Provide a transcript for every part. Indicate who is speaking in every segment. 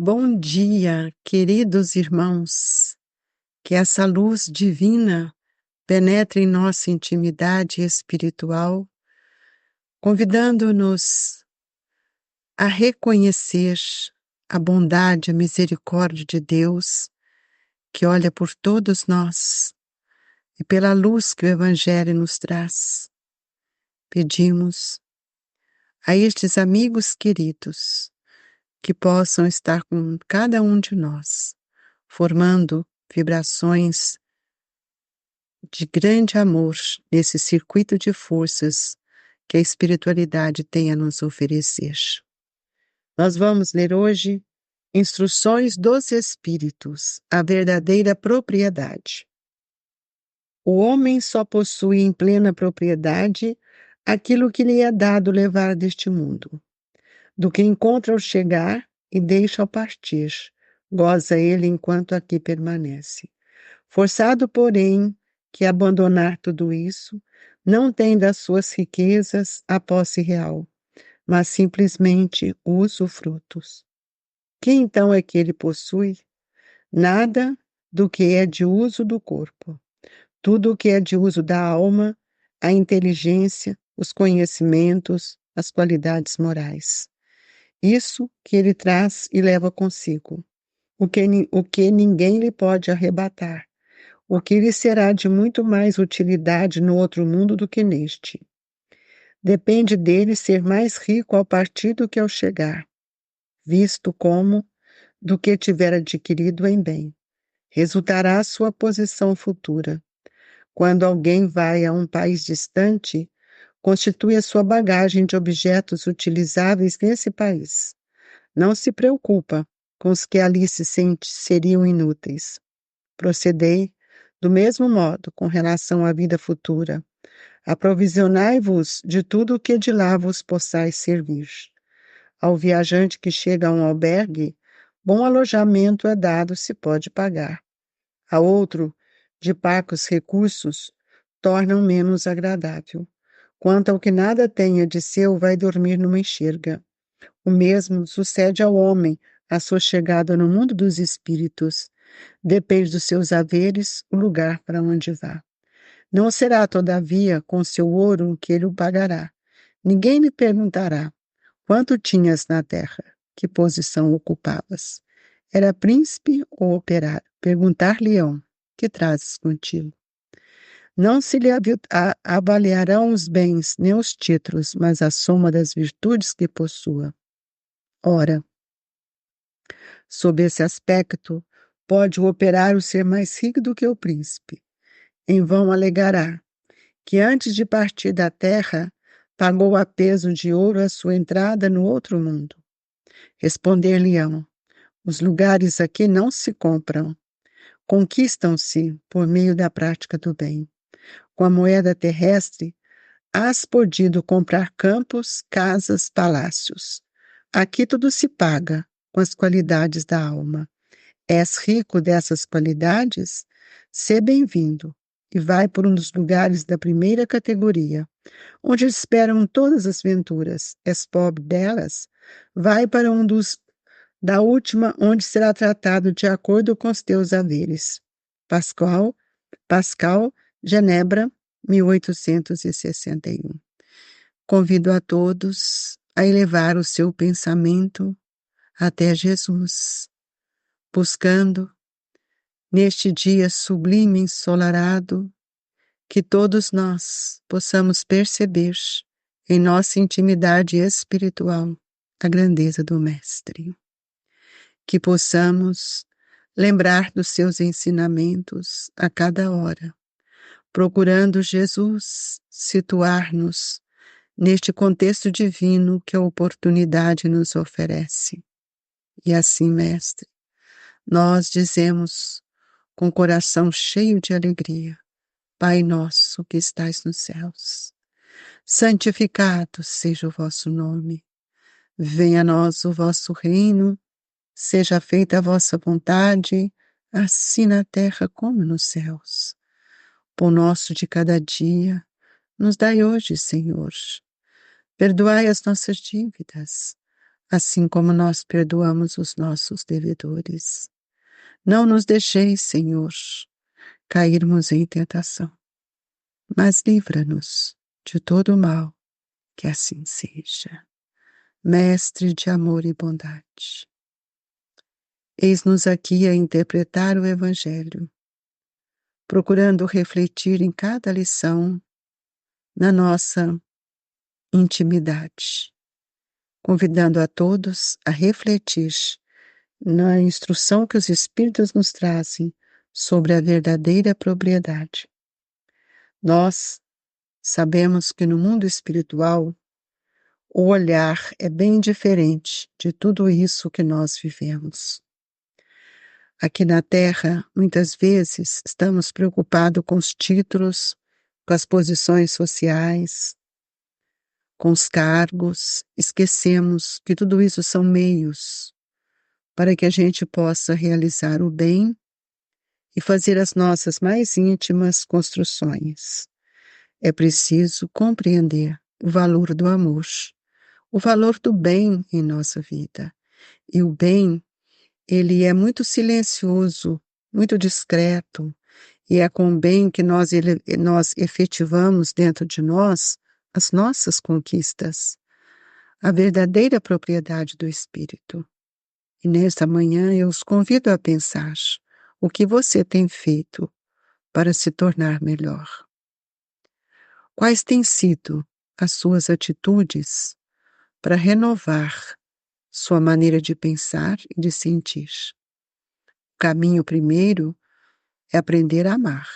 Speaker 1: Bom dia, queridos irmãos. Que essa luz divina penetre em nossa intimidade espiritual, convidando-nos a reconhecer a bondade, a misericórdia de Deus, que olha por todos nós e pela luz que o Evangelho nos traz. Pedimos a estes amigos queridos que possam estar com cada um de nós, formando vibrações de grande amor nesse circuito de forças que a espiritualidade tem a nos oferecer. Nós vamos ler hoje Instruções dos Espíritos, a verdadeira propriedade. O homem só possui em plena propriedade aquilo que lhe é dado levar deste mundo. Do que encontra ao chegar e deixa ao partir, goza ele enquanto aqui permanece. Forçado, porém, que abandonar tudo isso, não tem das suas riquezas a posse real, mas simplesmente os usufrutos. Que então é que ele possui? Nada do que é de uso do corpo. Tudo o que é de uso da alma, a inteligência, os conhecimentos, as qualidades morais. Isso que ele traz e leva consigo, o que ninguém lhe pode arrebatar, o que lhe será de muito mais utilidade no outro mundo do que neste. Depende dele ser mais rico ao partir do que ao chegar, visto como, do que tiver adquirido em bem, resultará a sua posição futura. Quando alguém vai a um país distante, constitui a sua bagagem de objetos utilizáveis nesse país. Não se preocupa com os que ali se seriam inúteis. Procedei do mesmo modo com relação à vida futura. Aprovisionai-vos de tudo o que de lá vos possais servir. Ao viajante que chega a um albergue, bom alojamento é dado se pode pagar. A outro, de parcos recursos, tornam menos agradável. Quanto ao que nada tenha de seu, vai dormir numa enxerga. O mesmo sucede ao homem, a sua chegada no mundo dos espíritos. Depende dos seus haveres o lugar para onde vá. Não será, todavia, com seu ouro que ele o pagará. Ninguém lhe perguntará: quanto tinhas na terra? Que posição ocupavas? Era príncipe ou operário? Perguntar-lhe-ão: que trazes contigo? Não se lhe avaliarão os bens, nem os títulos, mas a soma das virtudes que possua. Ora, sob esse aspecto, pode o operário ser mais rico do que o príncipe. Em vão alegará que antes de partir da terra, pagou a peso de ouro a sua entrada no outro mundo. Responder-lhe-ão: os lugares aqui não se compram, conquistam-se por meio da prática do bem. Com a moeda terrestre, has podido comprar campos, casas, palácios. Aqui tudo se paga com as qualidades da alma. És rico dessas qualidades? Sê bem-vindo e vai por um dos lugares da primeira categoria, onde esperam todas as venturas. És pobre delas? Vai para um dos da última, onde será tratado de acordo com os teus haveres. Pascal, Genebra, 1861. Convido a todos a elevar o seu pensamento até Jesus, buscando, neste dia sublime ensolarado, que todos nós possamos perceber em nossa intimidade espiritual a grandeza do Mestre. Que possamos lembrar dos seus ensinamentos a cada hora, procurando Jesus situar-nos neste contexto divino que a oportunidade nos oferece. E assim, Mestre, nós dizemos com o coração cheio de alegria: Pai nosso que estais nos céus, santificado seja o vosso nome. Venha a nós o vosso reino, seja feita a vossa vontade, assim na terra como nos céus. Pão nosso de cada dia, nos dai hoje, Senhor. Perdoai as nossas dívidas, assim como nós perdoamos os nossos devedores. Não nos deixeis, Senhor, cairmos em tentação, mas livra-nos de todo o mal, que assim seja. Mestre de amor e bondade, eis-nos aqui a interpretar o Evangelho, procurando refletir em cada lição na nossa intimidade, convidando a todos a refletir na instrução que os Espíritos nos trazem sobre a verdadeira propriedade. Nós sabemos que no mundo espiritual o olhar é bem diferente de tudo isso que nós vivemos. Aqui na Terra, muitas vezes, estamos preocupados com os títulos, com as posições sociais, com os cargos, esquecemos que tudo isso são meios para que a gente possa realizar o bem e fazer as nossas mais íntimas construções. É preciso compreender o valor do amor, o valor do bem em nossa vida. E o bem, ele é muito silencioso, muito discreto, e é com o bem que nós efetivamos dentro de nós as nossas conquistas, a verdadeira propriedade do Espírito. E nesta manhã eu os convido a pensar o que você tem feito para se tornar melhor. Quais têm sido as suas atitudes para renovar sua maneira de pensar e de sentir? O caminho primeiro é aprender a amar.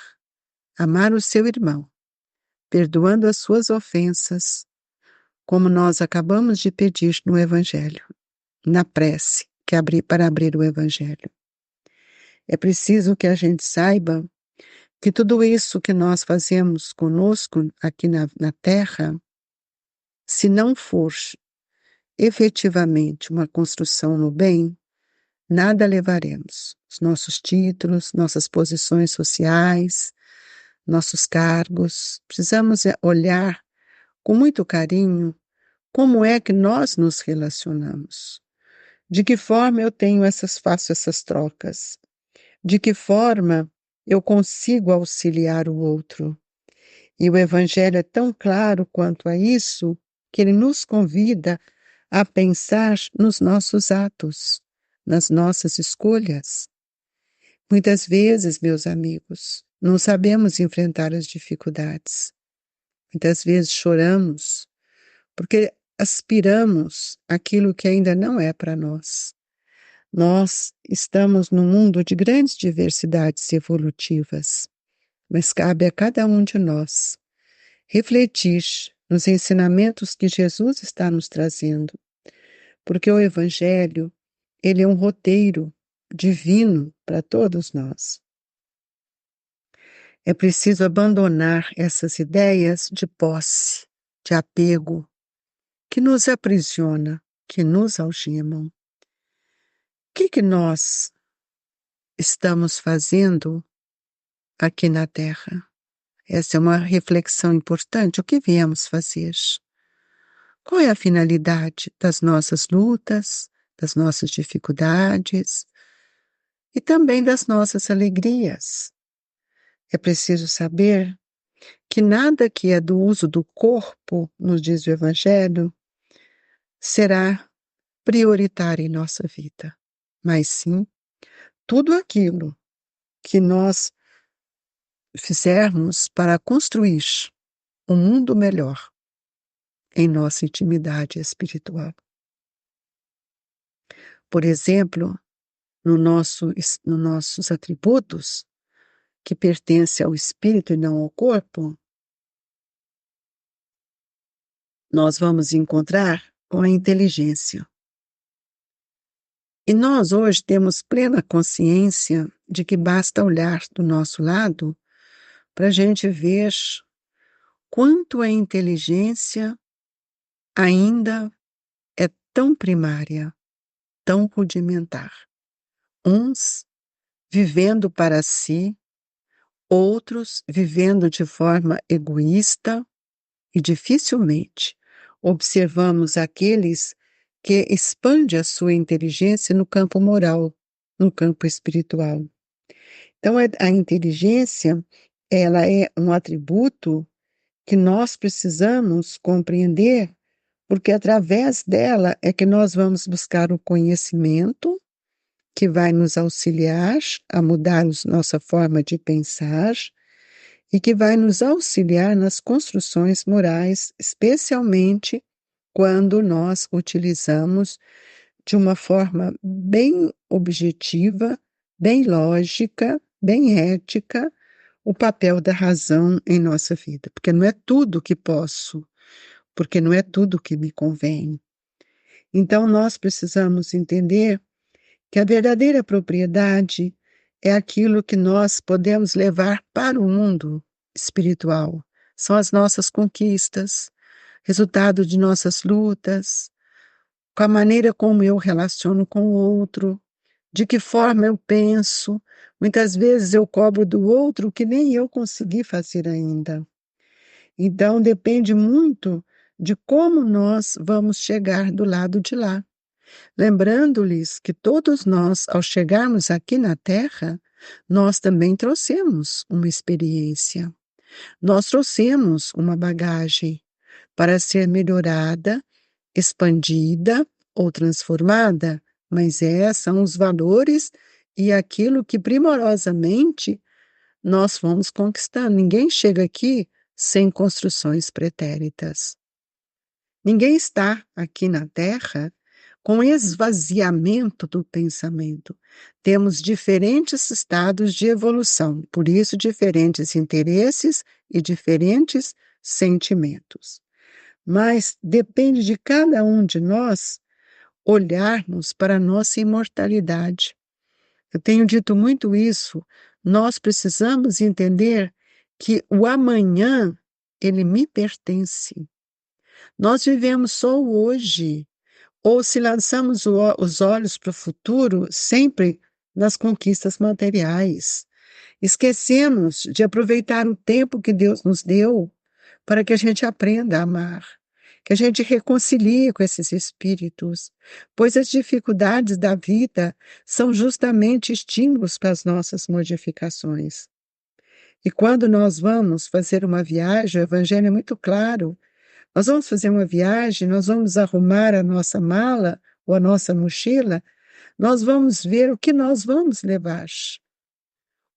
Speaker 1: Amar o seu irmão, perdoando as suas ofensas, como nós acabamos de pedir no Evangelho, na prece para abrir o Evangelho. É preciso que a gente saiba que tudo isso que nós fazemos conosco aqui na Terra, se não for efetivamente uma construção no bem, nada levaremos. Os nossos títulos, nossas posições sociais, nossos cargos. Precisamos olhar com muito carinho como é que nós nos relacionamos. De que forma faço essas trocas? De que forma eu consigo auxiliar o outro? E o Evangelho é tão claro quanto a isso, que ele nos convida a pensar nos nossos atos, nas nossas escolhas. Muitas vezes, meus amigos, não sabemos enfrentar as dificuldades. Muitas vezes choramos porque aspiramos aquilo que ainda não é para nós. Nós estamos num mundo de grandes diversidades evolutivas, mas cabe a cada um de nós refletir nos ensinamentos que Jesus está nos trazendo, porque o Evangelho, ele é um roteiro divino para todos nós. É preciso abandonar essas ideias de posse, de apego, que nos aprisiona, que nos algemam. O que nós estamos fazendo aqui na Terra? Essa é uma reflexão importante. O que viemos fazer? Qual é a finalidade das nossas lutas, das nossas dificuldades e também das nossas alegrias? É preciso saber que nada que é do uso do corpo, nos diz o Evangelho, será prioritário em nossa vida, mas sim tudo aquilo que nós fizermos para construir um mundo melhor em nossa intimidade espiritual. Por exemplo, nos nossos atributos, que pertencem ao espírito e não ao corpo, nós vamos encontrar com a inteligência. E nós hoje temos plena consciência de que basta olhar do nosso lado para a gente ver quanto a inteligência ainda é tão primária, tão rudimentar. Uns vivendo para si, outros vivendo de forma egoísta, e dificilmente observamos aqueles que expande a sua inteligência no campo moral, no campo espiritual. Então, a inteligência, ela é um atributo que nós precisamos compreender, porque através dela é que nós vamos buscar o conhecimento que vai nos auxiliar a mudar nossa forma de pensar e que vai nos auxiliar nas construções morais, especialmente quando nós utilizamos de uma forma bem objetiva, bem lógica, bem ética, o papel da razão em nossa vida, porque não é tudo que posso, porque não é tudo que me convém. Então, nós precisamos entender que a verdadeira propriedade é aquilo que nós podemos levar para o mundo espiritual. São as nossas conquistas, resultado de nossas lutas, com a maneira como eu relaciono com o outro, de que forma eu penso. Muitas vezes eu cobro do outro o que nem eu consegui fazer ainda. Então, depende muito de como nós vamos chegar do lado de lá. Lembrando-lhes que todos nós, ao chegarmos aqui na Terra, nós também trouxemos uma experiência. Nós trouxemos uma bagagem para ser melhorada, expandida ou transformada, mas são os valores e aquilo que primorosamente nós fomos conquistando. Ninguém chega aqui sem construções pretéritas. Ninguém está aqui na Terra com esvaziamento do pensamento. Temos diferentes estados de evolução, por isso diferentes interesses e diferentes sentimentos. Mas depende de cada um de nós olharmos para a nossa imortalidade. Eu tenho dito muito isso. Nós precisamos entender que o amanhã, ele me pertence. Nós vivemos só o hoje, ou se lançamos os olhos para o futuro, sempre nas conquistas materiais. Esquecemos de aproveitar o tempo que Deus nos deu para que a gente aprenda a amar, que a gente reconcilie com esses espíritos, pois as dificuldades da vida são justamente estímulos para as nossas modificações. E quando nós vamos fazer uma viagem, o Evangelho é muito claro. Nós vamos fazer uma viagem, nós vamos arrumar a nossa mala ou a nossa mochila, nós vamos ver o que nós vamos levar,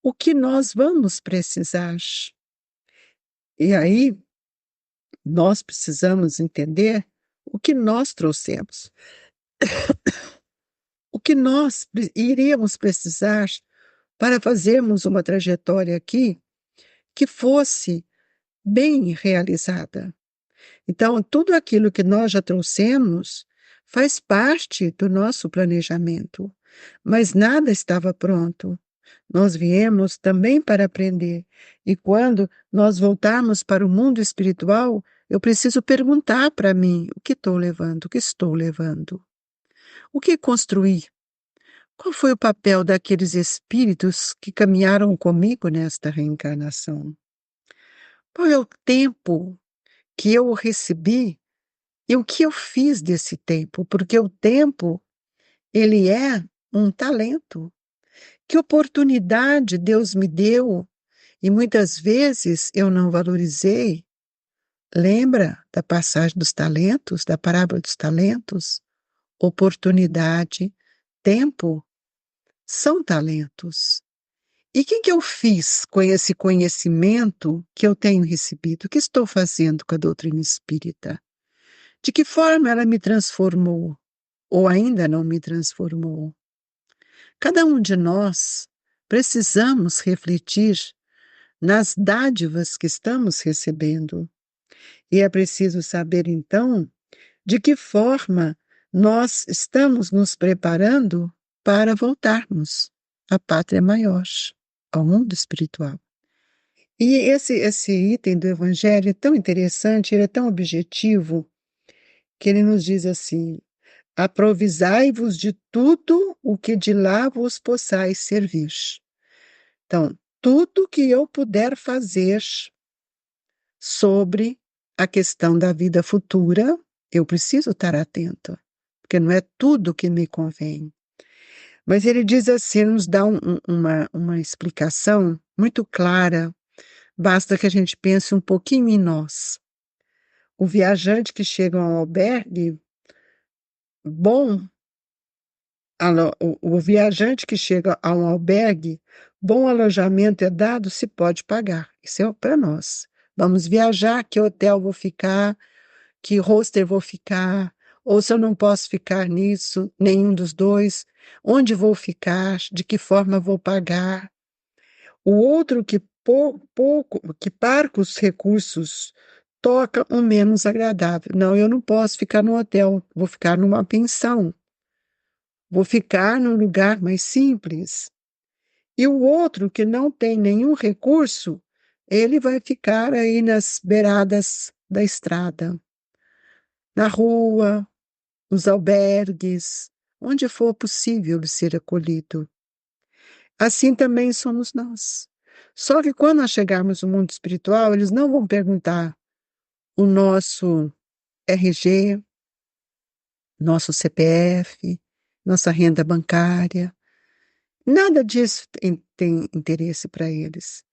Speaker 1: o que nós vamos precisar. E aí, nós precisamos entender o que nós trouxemos, o que nós iríamos precisar para fazermos uma trajetória aqui que fosse bem realizada. Então, tudo aquilo que nós já trouxemos faz parte do nosso planejamento, mas nada estava pronto. Nós viemos também para aprender. E quando nós voltarmos para o mundo espiritual, eu preciso perguntar para mim: o que estou levando? O que estou levando? O que construí? Qual foi o papel daqueles espíritos que caminharam comigo nesta reencarnação? Qual é o tempo que eu recebi e o que eu fiz desse tempo? Porque o tempo, ele é um talento. Que oportunidade Deus me deu e muitas vezes eu não valorizei. Lembra da passagem dos talentos, da parábola dos talentos? Oportunidade, tempo, são talentos. E o que eu fiz com esse conhecimento que eu tenho recebido? O que estou fazendo com a doutrina espírita? De que forma ela me transformou? Ou ainda não me transformou? Cada um de nós precisamos refletir nas dádivas que estamos recebendo. E é preciso saber, então, de que forma nós estamos nos preparando para voltarmos à pátria maior, ao mundo espiritual. E esse item do Evangelho é tão interessante, ele é tão objetivo, que ele nos diz assim: aprovisai-vos de tudo o que de lá vos possais servir. Então, tudo que eu puder fazer sobre a questão da vida futura, eu preciso estar atento. porque não é tudo que me convém. Mas ele diz assim, nos dá uma explicação muito clara, basta que a gente pense um pouquinho em nós. O viajante que chega a um albergue, bom, o viajante que chega a um albergue, bom alojamento é dado, se pode pagar. Isso é para nós. Vamos viajar, que hotel vou ficar, que hostel vou ficar, ou se eu não posso ficar nisso, nenhum dos dois, onde vou ficar, de que forma vou pagar. O outro que que parca os recursos toca o menos agradável. Não, eu não posso ficar no hotel, vou ficar numa pensão, vou ficar num lugar mais simples. E o outro que não tem nenhum recurso, ele vai ficar aí nas beiradas da estrada, na rua, nos albergues, onde for possível ser acolhido. Assim também somos nós. Só que quando nós chegarmos no mundo espiritual, eles não vão perguntar o nosso RG, nosso CPF, nossa renda bancária. Nada disso tem interesse para eles.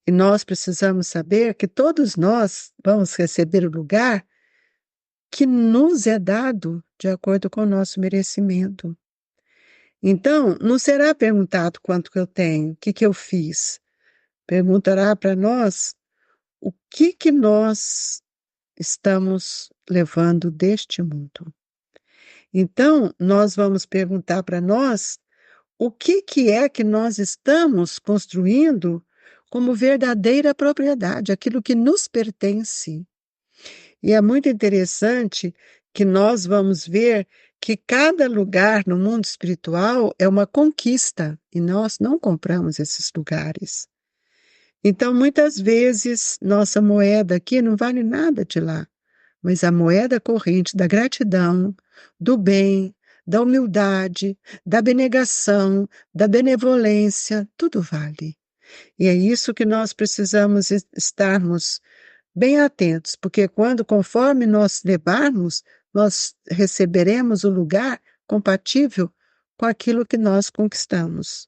Speaker 1: E nós precisamos saber que todos nós vamos receber o lugar que nos é dado de acordo com o nosso merecimento. Então, não será perguntado quanto que eu tenho, o que que eu fiz. Perguntará para nós o que que nós estamos levando deste mundo. Então, nós vamos perguntar para nós o que que é que nós estamos construindo como verdadeira propriedade, aquilo que nos pertence. E é muito interessante que nós vamos ver que cada lugar no mundo espiritual é uma conquista e nós não compramos esses lugares. Então, muitas vezes, nossa moeda aqui não vale nada de lá, mas a moeda corrente da gratidão, do bem, da humildade, da abnegação, da benevolência, tudo vale. E é isso que nós precisamos estarmos bem atentos, porque conforme nós levarmos, nós receberemos o lugar compatível com aquilo que nós conquistamos.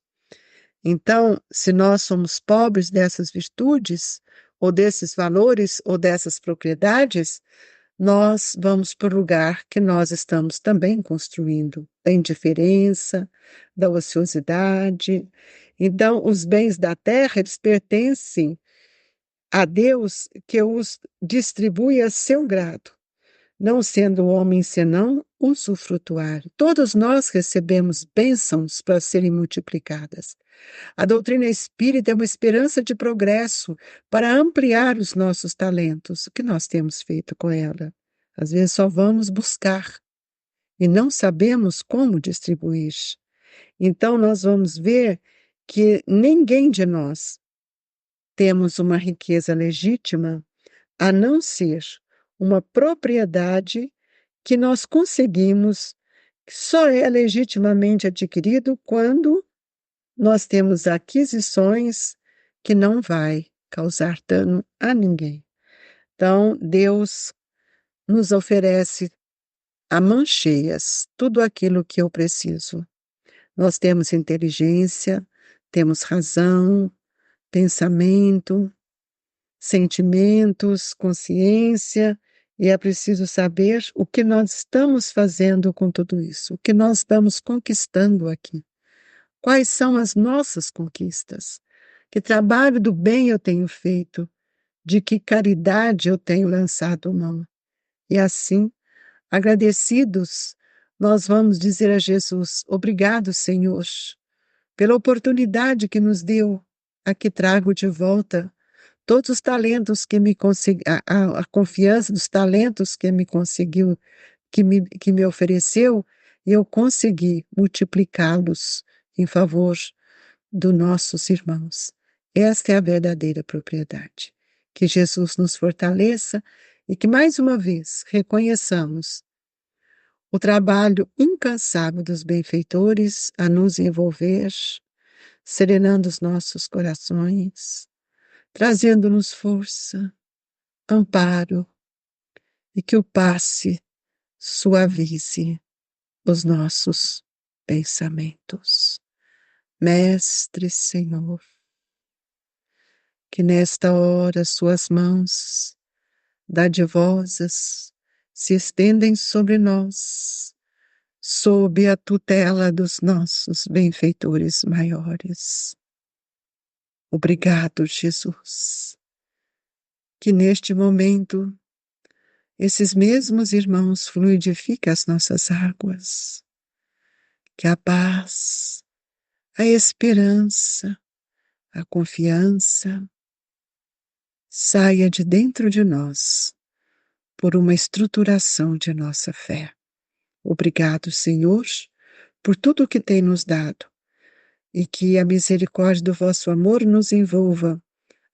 Speaker 1: Então, se nós somos pobres dessas virtudes, ou desses valores, ou dessas propriedades, nós vamos para o lugar que nós estamos também construindo, da indiferença, da ociosidade. Então, os bens da terra, eles pertencem a Deus, que os distribui a seu grado, não sendo o homem senão usufrutuário. Todos nós recebemos bênçãos para serem multiplicadas. A doutrina espírita é uma esperança de progresso para ampliar os nossos talentos. O que nós temos feito com ela? Às vezes só vamos buscar e não sabemos como distribuir. Então, nós vamos ver que ninguém de nós temos uma riqueza legítima a não ser uma propriedade que nós conseguimos, que só é legitimamente adquirido quando nós temos aquisições que não vai causar dano a ninguém. Então, Deus nos oferece a mãos cheias tudo aquilo que eu preciso. Nós temos inteligência, temos razão, pensamento, sentimentos, consciência, e é preciso saber o que nós estamos fazendo com tudo isso, o que nós estamos conquistando aqui. Quais são as nossas conquistas? Que trabalho do bem eu tenho feito? De que caridade eu tenho lançado mão? E assim, agradecidos, nós vamos dizer a Jesus: obrigado, Senhor, pela oportunidade que nos deu. Aqui trago de volta todos os talentos que me consegui, a confiança dos talentos que me conseguiu, que me ofereceu, e eu consegui multiplicá-los em favor dos nossos irmãos. Esta é a verdadeira propriedade. Que Jesus nos fortaleça e que, mais uma vez, reconheçamos o trabalho incansável dos benfeitores a nos envolver, serenando os nossos corações, trazendo-nos força, amparo, e que o passe suavize os nossos pensamentos. Mestre Senhor, que nesta hora suas mãos dadivosas se estendem sobre nós, sob a tutela dos nossos benfeitores maiores. Obrigado, Jesus, que neste momento esses mesmos irmãos fluidificam as nossas águas, que a paz, a esperança, a confiança saia de dentro de nós por uma estruturação de nossa fé. Obrigado, Senhor, por tudo o que tem nos dado e que a misericórdia do vosso amor nos envolva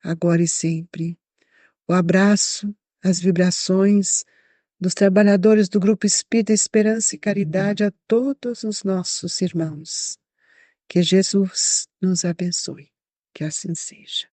Speaker 1: agora e sempre. O abraço, as vibrações dos trabalhadores do Grupo Espírita Esperança e Caridade a todos os nossos irmãos. Que Jesus nos abençoe. Que assim seja.